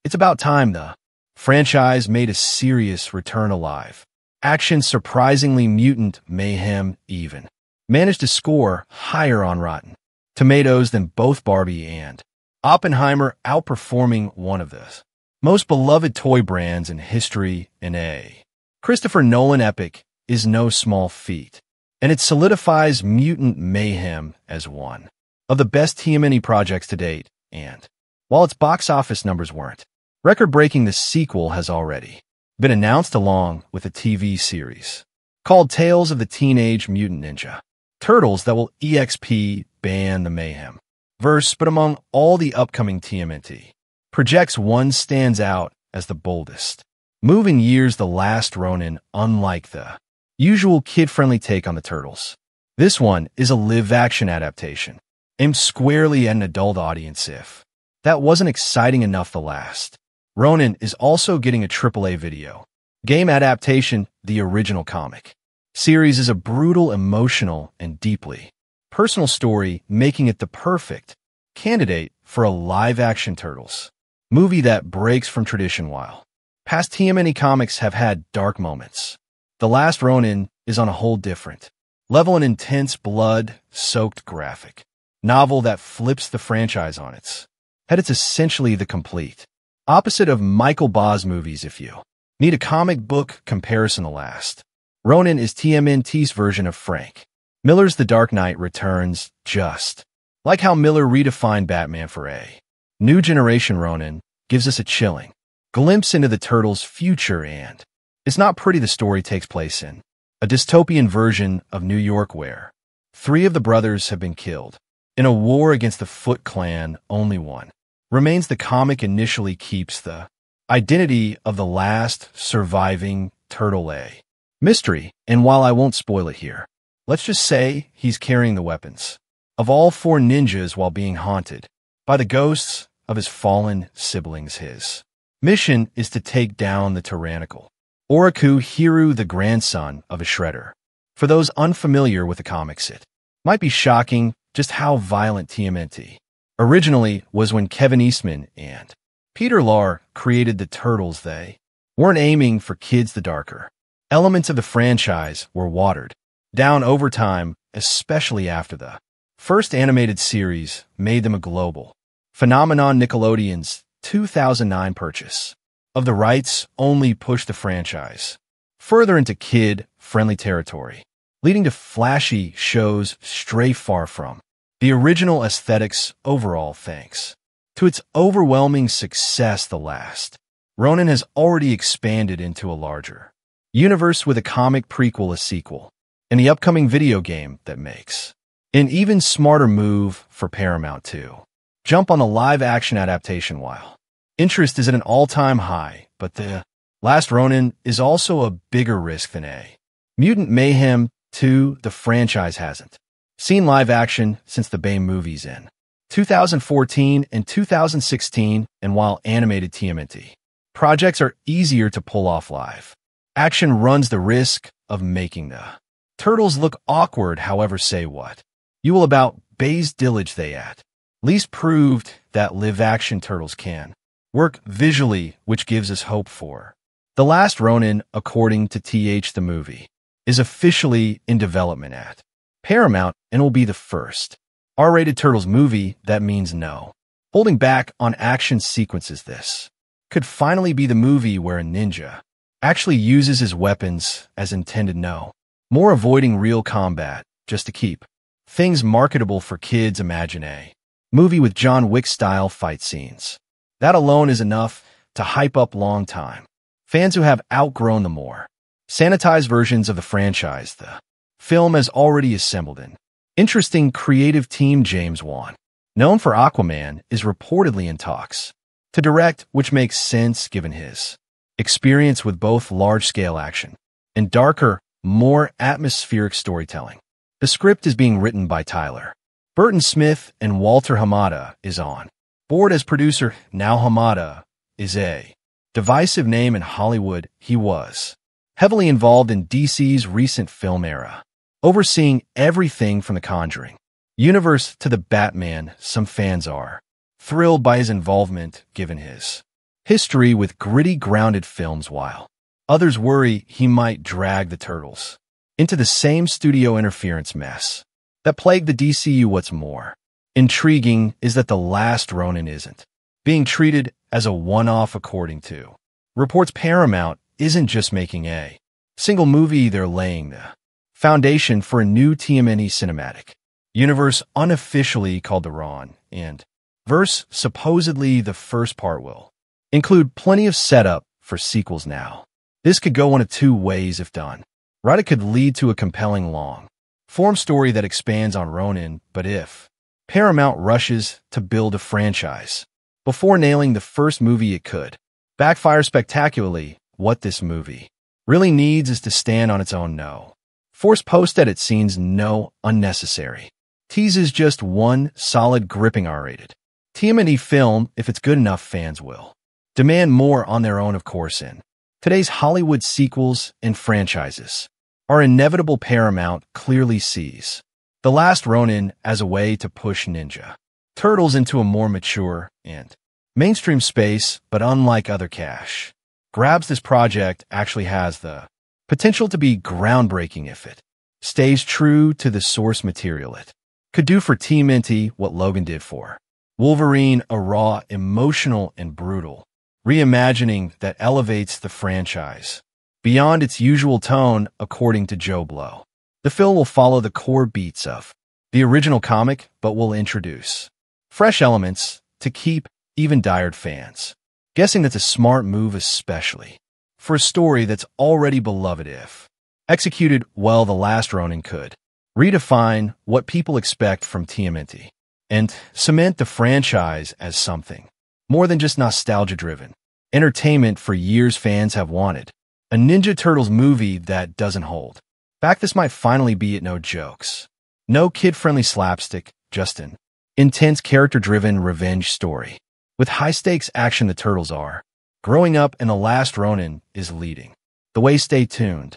It's about time the franchise made a serious return alive. Action surprisingly mutant mayhem even managed to score higher on Rotten Tomatoes than both Barbie and Oppenheimer, outperforming one of the most beloved toy brands in history in a Christopher Nolan epic is no small feat, and it solidifies Mutant Mayhem as one of the best TMNT projects to date, and while its box office numbers weren't record-breaking, the sequel has already been announced along with a TV series called Tales of the Teenage Mutant Ninja Turtles that will EXP ban the Mayhem verse, but among all the upcoming TMNT projects, one stands out as the boldest move in years: The Last Ronin. Unlike the usual kid-friendly take on the Turtles, this one is a live-action adaptation aimed squarely at an adult audience. If that wasn't exciting enough, The Last Ronin is also getting a AAA video game adaptation. The original comic series is a brutal, emotional, and deeply personal story, making it the perfect candidate for a live-action Turtles movie that breaks from tradition. While past TMNT comics have had dark moments, The Last Ronin is on a whole different level, an intense, blood-soaked graphic novel that flips the franchise on its head. It's essentially the complete opposite of Michael Bay's movies. If you need a comic book comparison, The Last Ronin is TMNT's version of Frank Miller's The Dark Knight Returns. Just like how Miller redefined Batman for a new generation, Ronin gives us a chilling glimpse into the Turtles' future, and it's not pretty. The story takes place in a dystopian version of New York where three of the brothers have been killed in a war against the Foot Clan. Only one remains. The comic initially keeps the identity of the last surviving turtle a mystery, and while I won't spoil it here, let's just say he's carrying the weapons of all four ninjas while being haunted by the ghosts of his fallen siblings. His mission is to take down the tyrannical Oroku Hiru, the grandson of a shredder. For those unfamiliar with the comics, it might be shocking just how violent TMNT originally was. When Kevin Eastman and Peter Lahr created the Turtles, they weren't aiming for kids. The darker elements of the franchise were watered down over time, especially after the first animated series made them a global phenomenon. Nickelodeon's 2009 purchase of the rights only pushed the franchise further into kid-friendly territory, leading to flashy shows stray far from the original aesthetics. Overall, thanks to its overwhelming success, The Last Ronin has already expanded into a larger universe with a comic prequel, a sequel, and the upcoming video game that makes an even smarter move for Paramount to jump on the live-action adaptation. While interest is at an all-time high, but The Last Ronin is also a bigger risk than a Mutant Mayhem 2. The franchise hasn't seen live action since the Bay movies in 2014 and 2016, and while animated TMNT projects are easier to pull off, live action runs the risk of making the Turtles look awkward. However, say what you will about Bay's diligence, they at least proved that live-action Turtles can work visually, which gives us hope for The Last Ronin. According to the movie is officially in development at Paramount and will be the first R-rated Turtles movie. That means no holding back on action sequences. This could finally be the movie where a ninja actually uses his weapons as intended. No more avoiding real combat just to keep things marketable for kids. Imagine a movie with John Wick-style fight scenes. That alone is enough to hype up long-time fans who have outgrown the more sanitized versions of the franchise. The film has already assembled an interesting creative team. James Wan, known for Aquaman, is reportedly in talks to direct, which makes sense given his experience with both large-scale action and darker, more atmospheric storytelling. The script is being written by Tyler Burton Smith, and Walter Hamada is on board as producer. Now, Hamada is a divisive name in Hollywood. He was heavily involved in DC's recent film era, overseeing everything from the Conjuring universe to the Batman. Some fans are thrilled by his involvement given his history with gritty, grounded films, while others worry he might drag the Turtles into the same studio interference mess that plagued the DCU. What's more intriguing is that The Last Ronin isn't being treated as a one-off. According to reports, Paramount isn't just making a single movie, they're laying the foundation for a new TMNT cinematic universe, unofficially called the Roninverse. Supposedly, the first part will include plenty of setup for sequels. Now, this could go one of two ways if done right. It could lead to a compelling long-form story that expands on Ronin, but if Paramount rushes to build a franchise before nailing the first movie, it could backfire spectacularly. What this movie really needs is to stand on its own. No forced post-edit scenes, no unnecessary teases, just one solid, gripping R-rated TMNT film. If it's good enough, fans will demand more on their own. Of course, in today's Hollywood, sequels and franchises are inevitable. Paramount clearly sees The Last Ronin as a way to push Ninja Turtles into a more mature and mainstream space, but unlike other cash grabs, this project actually has the potential to be groundbreaking if it stays true to the source material. It could do for TMNT what Logan did for Wolverine, a raw, emotional, and brutal reimagining that elevates the franchise beyond its usual tone. According to Joe Blow, the film will follow the core beats of the original comic, but will introduce fresh elements to keep even diehard fans guessing. That's a smart move, especially for a story that's already beloved. If executed well, The Last Ronin could redefine what people expect from TMNT and cement the franchise as something more than just nostalgia-driven entertainment. For years, fans have wanted a Ninja Turtles movie that doesn't hold back. This might finally be it. No jokes, no kid-friendly slapstick, just an intense, character-driven revenge story with high-stakes action. The Turtles are growing up, and The Last Ronin is leading the way. Stay tuned.